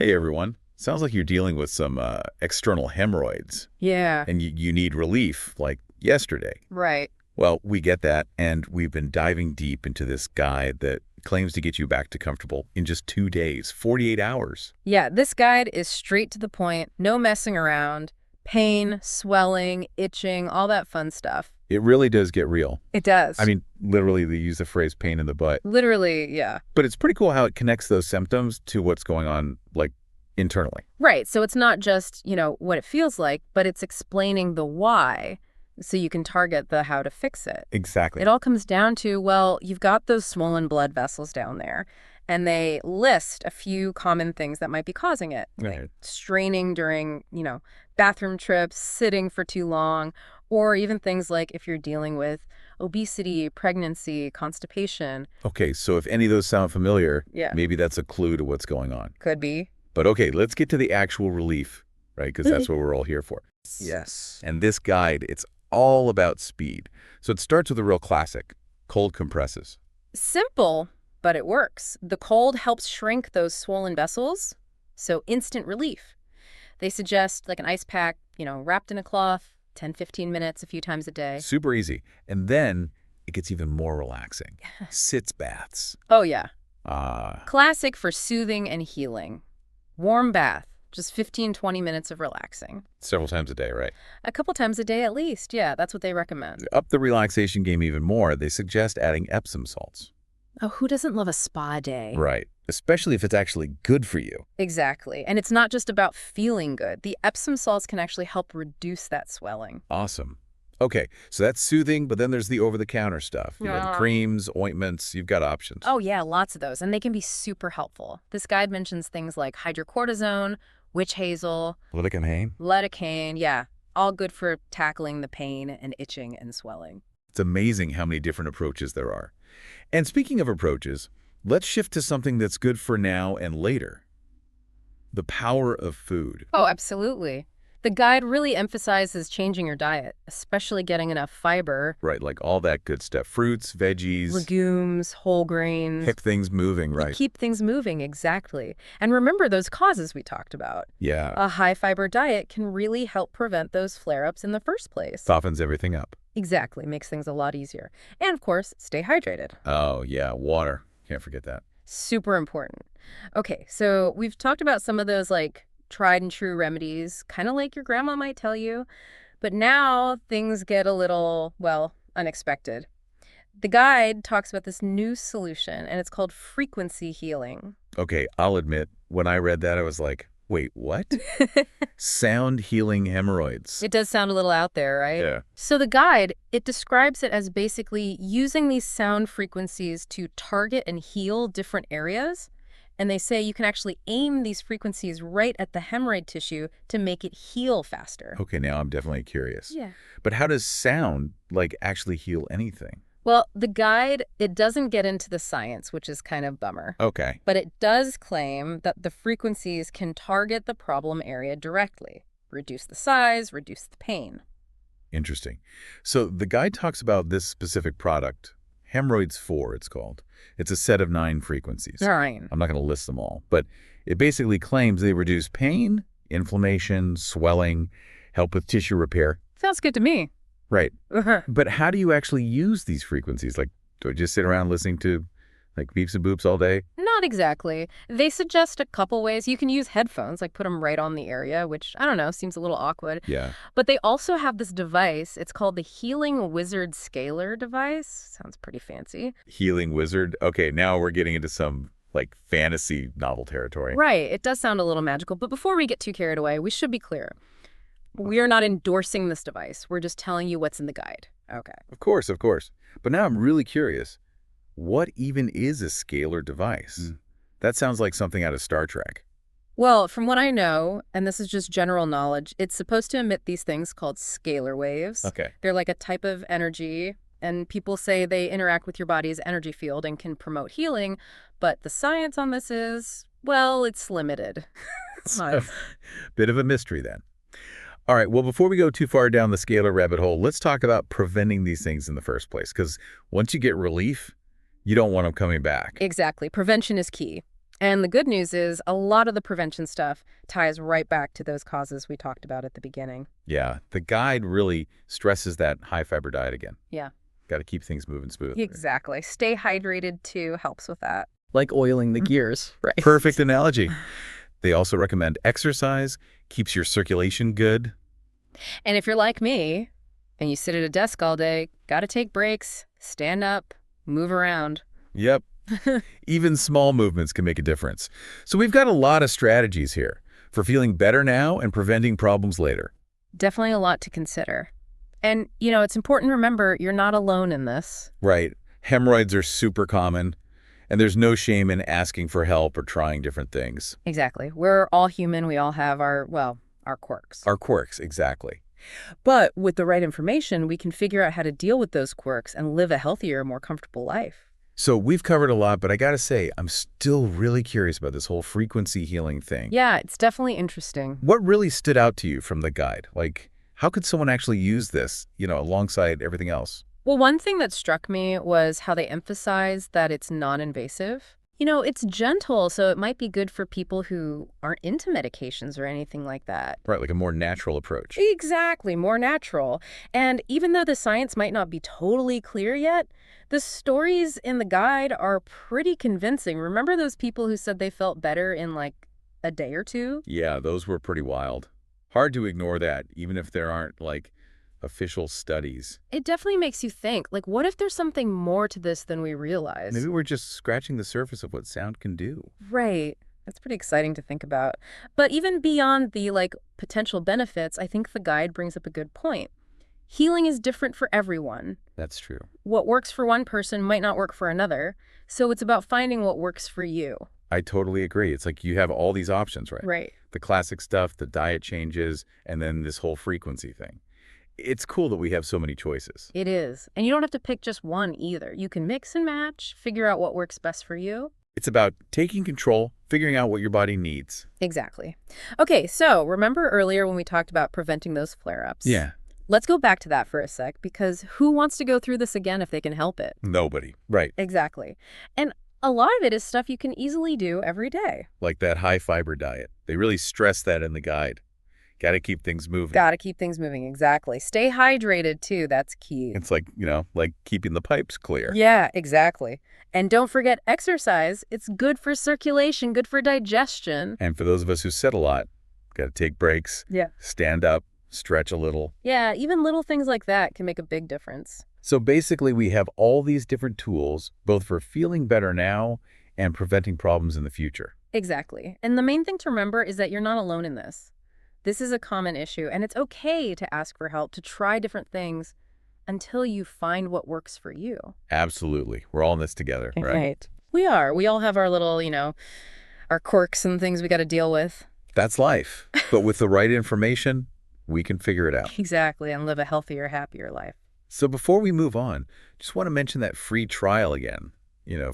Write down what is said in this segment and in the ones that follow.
Hey everyone. Sounds like you're dealing with some external hemorrhoids, Yeah, and you need relief, like yesterday. right. Well, we get that, and we've been diving deep into this guide that claims to get you back to comfortable in just 2 days, 48 hours. Yeah, this guide is straight to the point, no messing around. Pain, swelling, itching, all that fun stuff. It really does get real. It I does. mean, literally, they use the phrase pain in the butt. Literally, yeah. But it's pretty cool how it connects those symptoms to what's going on, like, internally. Right, so it's not just, what it feels like, but it's explaining the why so you can target the how to fix it. Exactly. It all comes down to, well, you've got those swollen blood vessels down there, and they list a few common things that might be causing it. Right. Straining during, bathroom trips, sitting for too long, or even things like if you're dealing with obesity, pregnancy, constipation. Okay, so if any of those sound familiar, Yeah. maybe that's a clue to what's going on. Could be. But okay, let's get to the actual relief, right? Because that's what we're all here for. Yes. And this guide, it's all about speed. So it starts with a real classic, cold compresses. Simple, but it works. The cold helps shrink those swollen vessels, so instant relief. They suggest like an ice pack, wrapped in a cloth, 10, 15 minutes a few times a day. Super easy. And then it gets even more relaxing. Sitz baths. Oh, yeah. Ah, Classic for soothing and healing. Warm bath, just 15, 20 minutes of relaxing. several times a day, right? A couple times a day at least, yeah, that's what they recommend. Up the relaxation game even more, they suggest adding Epsom salts. Oh, who doesn't love a spa day? Right. Especially if it's actually good for you. Exactly. And it's not just about feeling good. The Epsom salts can actually help reduce that swelling. Awesome. Okay, so that's soothing, but then there's the over-the-counter stuff. Yeah. Creams, ointments, you've got options. Oh, yeah, lots of those. And they can be super helpful. This guide mentions things like hydrocortisone, witch hazel, lidocaine, yeah, all good for tackling the pain and itching and swelling. It's amazing how many different approaches there are. And speaking of approaches, let's shift to something that's good for now and later. The power of food. Oh, absolutely. The guide really emphasizes changing your diet, especially getting enough fiber, Right, like all that good stuff. Fruits, veggies, legumes, whole grains. keep things moving, You right? keep things moving, exactly. And remember those causes we talked about. Yeah, A high-fiber diet can really help prevent those flare-ups in the first place. softens everything up. Exactly, makes things a lot easier. And of course, stay hydrated. Oh, yeah, water. Can't forget that. Super important. Okay, so we've talked about some of those tried and true remedies, kind of like your grandma might tell you. But now things get a little, well, unexpected. The guide talks about this new solution, and it's called frequency healing. Okay, I'll admit, when I read that, I was like, wait, what? Sound healing hemorrhoids. It does sound a little out there, right? Yeah. So the guide, it describes it as basically using these sound frequencies to target and heal different areas. And they say you can actually aim these frequencies right at the hemorrhoid tissue to make it heal faster. Okay, now I'm definitely curious. Yeah. But how does sound, actually heal anything? Well, the guide, it doesn't get into the science, which is kind of bummer. Okay. But it does claim that the frequencies can target the problem area directly, reduce the size, reduce the pain. Interesting. So the guide talks about this specific product, Hemorrhoids 4, it's called. It's a set of 9 frequencies. All right. I'm not going to list them all, but it basically claims they reduce pain, inflammation, swelling, help with tissue repair. Sounds good to me. Right. But how do you actually use these frequencies? Do I just sit around listening to, beeps and boops all day? Not exactly. They suggest a couple ways. You can use headphones, put them right on the area, which, I don't know, seems a little awkward. Yeah. But they also have this device. It's called the Healing Wizard Scalar device. Sounds pretty fancy. Healing wizard. Okay, now we're getting into some, fantasy novel territory. Right. It does sound a little magical. But before we get too carried away, we should be clear. We are not endorsing this device. We're just telling you what's in the guide. Okay. Of course, of course. But now I'm really curious. What even is a scalar device? That sounds like something out of Star Trek. Well, from what I know, and this is just general knowledge, it's supposed to emit these things called scalar waves. Okay. They're like a type of energy, and people say they interact with your body's energy field and can promote healing, but the science on this is, well, it's limited. It's a bit of a mystery then. All right, well, before we go too far down the scalar rabbit hole, let's talk about preventing these things in the first place, because once you get relief, you don't want them coming back. Exactly. Prevention is key. And the good news is a lot of the prevention stuff ties right back to those causes we talked about at the beginning. Yeah, the guide really stresses that high-fiber diet again. Yeah. Got to keep things moving smoothly. Exactly. Stay hydrated, too, helps with that. Like oiling the gears, right? Perfect analogy. They also recommend exercise, keeps your circulation good. And if you're like me and you sit at a desk all day, got to take breaks, stand up, move around. Yep. Even small movements can make a difference. So we've got a lot of strategies here for feeling better now and preventing problems later. Definitely a lot to consider. And, it's important to remember you're not alone in this. Right. Hemorrhoids are super common, and there's no shame in asking for help or trying different things. Exactly. We're all human. We all have our quirks. Our quirks, exactly. But with the right information, we can figure out how to deal with those quirks and live a healthier, more comfortable life. So we've covered a lot, but I gotta say, I'm still really curious about this whole frequency healing thing. Yeah, it's definitely interesting. What really stood out to you from the guide? Like, how could someone actually use this, alongside everything else? Well, one thing that struck me was how they emphasize that it's non-invasive. It's gentle, so it might be good for people who aren't into medications or anything like that. Right, like a more natural approach. Exactly, more natural. And even though the science might not be totally clear yet, the stories in the guide are pretty convincing. Remember those people who said they felt better in like a day or two? Yeah, those were pretty wild. Hard to ignore that, even if there aren't, official studies. It definitely makes you think, what if there's something more to this than we realize? Maybe we're just scratching the surface of what sound can do. Right. That's pretty exciting to think about. But even beyond the, potential benefits, I think the guide brings up a good point. Healing is different for everyone. That's true. What works for one person might not work for another, so it's about finding what works for you. I totally agree. It's like you have all these options, right? Right. The classic stuff, the diet changes, and then this whole frequency thing. It's cool that we have so many choices. It is. And you don't have to pick just one either. You can mix and match, figure out what works best for you. It's about taking control, figuring out what your body needs. Exactly. Okay, so remember earlier when we talked about preventing those flare-ups? Yeah. Let's go back to that for a sec, because who wants to go through this again if they can help it? Nobody. Right. Exactly. And a lot of it is stuff you can easily do every day. Like that high-fiber diet. They really stress that in the guide. Got to keep things moving. Got to keep things moving, exactly. Stay hydrated, too. That's key. It's like, like keeping the pipes clear. Yeah, exactly. And don't forget exercise. It's good for circulation, good for digestion. And for those of us who sit a lot, got to take breaks. Yeah. Stand up, stretch a little. Yeah, even little things like that can make a big difference. So basically, we have all these different tools, both for feeling better now and preventing problems in the future. Exactly. And the main thing to remember is that you're not alone in this. This is a common issue, and it's okay to ask for help, to try different things until you find what works for you. Absolutely. We're all in this together, right? We are. We all have our little, our quirks and things we got to deal with. That's life. But with the right information, we can figure it out. Exactly, and live a healthier, happier life. So before we move on, just want to mention that free trial again,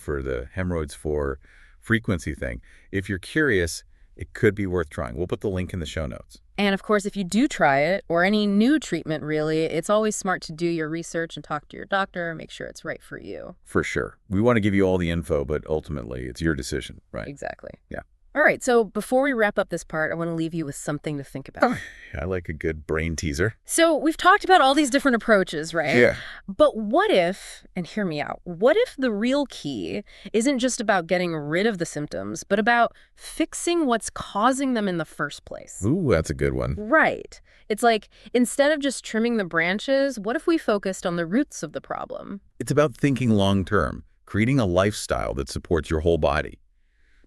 for the Hemorrhoids for frequency thing. If you're curious, it could be worth trying. We'll put the link in the show notes. And of course, if you do try it, or any new treatment really, it's always smart to do your research and talk to your doctor, make sure it's right for you. For sure. We want to give you all the info, but ultimately it's your decision, right? Exactly. Yeah. All right, so before we wrap up this part, I want to leave you with something to think about. I like a good brain teaser. So we've talked about all these different approaches, right? Yeah. But what if, and hear me out, what if the real key isn't just about getting rid of the symptoms, but about fixing what's causing them in the first place? Ooh, that's a good one. Right. It's like, instead of just trimming the branches, what if we focused on the roots of the problem? It's about thinking long-term, creating a lifestyle that supports your whole body,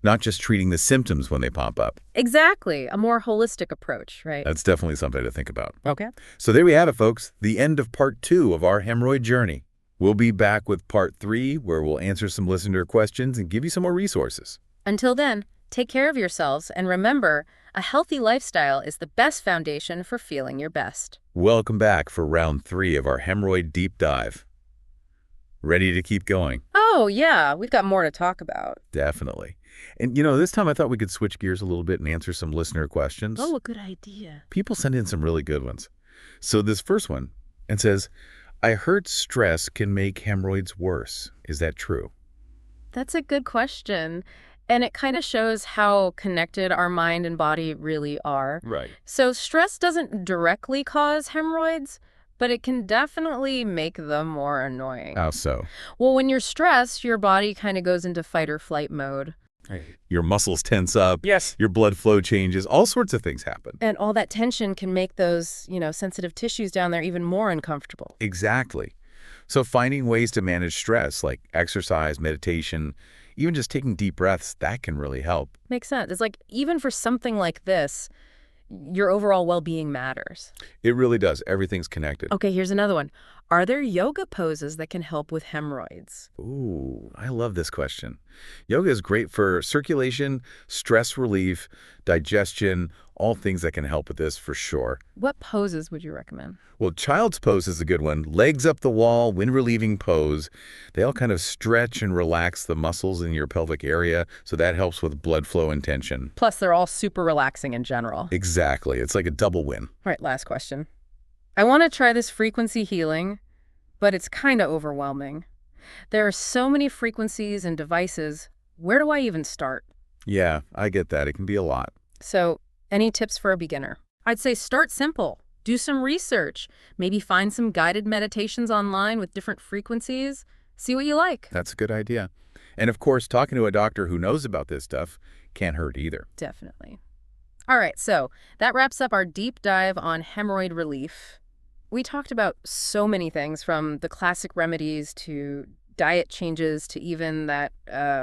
not just treating the symptoms when they pop up. Exactly. A more holistic approach, right? That's definitely something to think about. Okay. So there we have it, folks. The end of part 2 of our hemorrhoid journey. We'll be back with part 3, where we'll answer some listener questions and give you some more resources. Until then, take care of yourselves, and remember, a healthy lifestyle is the best foundation for feeling your best. Welcome back for round 3 of our hemorrhoid deep dive. Ready to keep going? Oh, yeah. We've got more to talk about. Definitely. And, this time I thought we could switch gears a little bit and answer some listener questions. Oh, a good idea. People send in some really good ones. So this first one, it says, I heard stress can make hemorrhoids worse. Is that true? That's a good question. And it kind of shows how connected our mind and body really are. Right. So stress doesn't directly cause hemorrhoids, but it can definitely make them more annoying. How so? Well, when you're stressed, your body kind of goes into fight or flight mode. Your muscles tense up. Yes. Your blood flow changes. All sorts of things happen. And all that tension can make those, sensitive tissues down there even more uncomfortable. Exactly. So finding ways to manage stress, like exercise, meditation, even just taking deep breaths, that can really help. Makes sense. It's like, even for something like this, your overall well-being matters. It really does. Everything's connected. Okay, here's another one. Are there yoga poses that can help with hemorrhoids? Ooh, I love this question. Yoga is great for circulation, stress relief, digestion, all things that can help with this for sure. What poses would you recommend? Well, child's pose is a good one. Legs up the wall, wind-relieving pose. They all kind of stretch and relax the muscles in your pelvic area, so that helps with blood flow and tension. Plus, they're all super relaxing in general. Exactly. It's like a double win. All right, last question. I want to try this frequency healing, but it's kind of overwhelming. There are so many frequencies and devices. Where do I even start? Yeah, I get that. It can be a lot. So, any tips for a beginner? I'd say start simple. Do some research. Maybe find some guided meditations online with different frequencies. See what you like. That's a good idea. And of course, talking to a doctor who knows about this stuff can't hurt either. Definitely. All right, so that wraps up our deep dive on hemorrhoid relief. We talked about so many things, from the classic remedies to diet changes to even that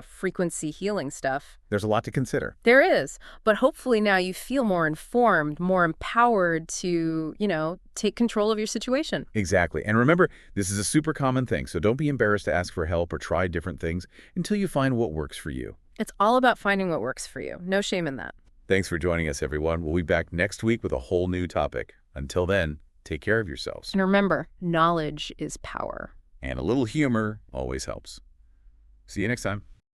frequency healing stuff. There's a lot to consider. There is, but hopefully now you feel more informed, more empowered to, take control of your situation. Exactly. And remember, this is a super common thing, so don't be embarrassed to ask for help or try different things until you find what works for you. It's all about finding what works for you. No shame in that. Thanks for joining us, everyone. We'll be back next week with a whole new topic. Until then, take care of yourselves. And remember, knowledge is power. And a little humor always helps. See you next time.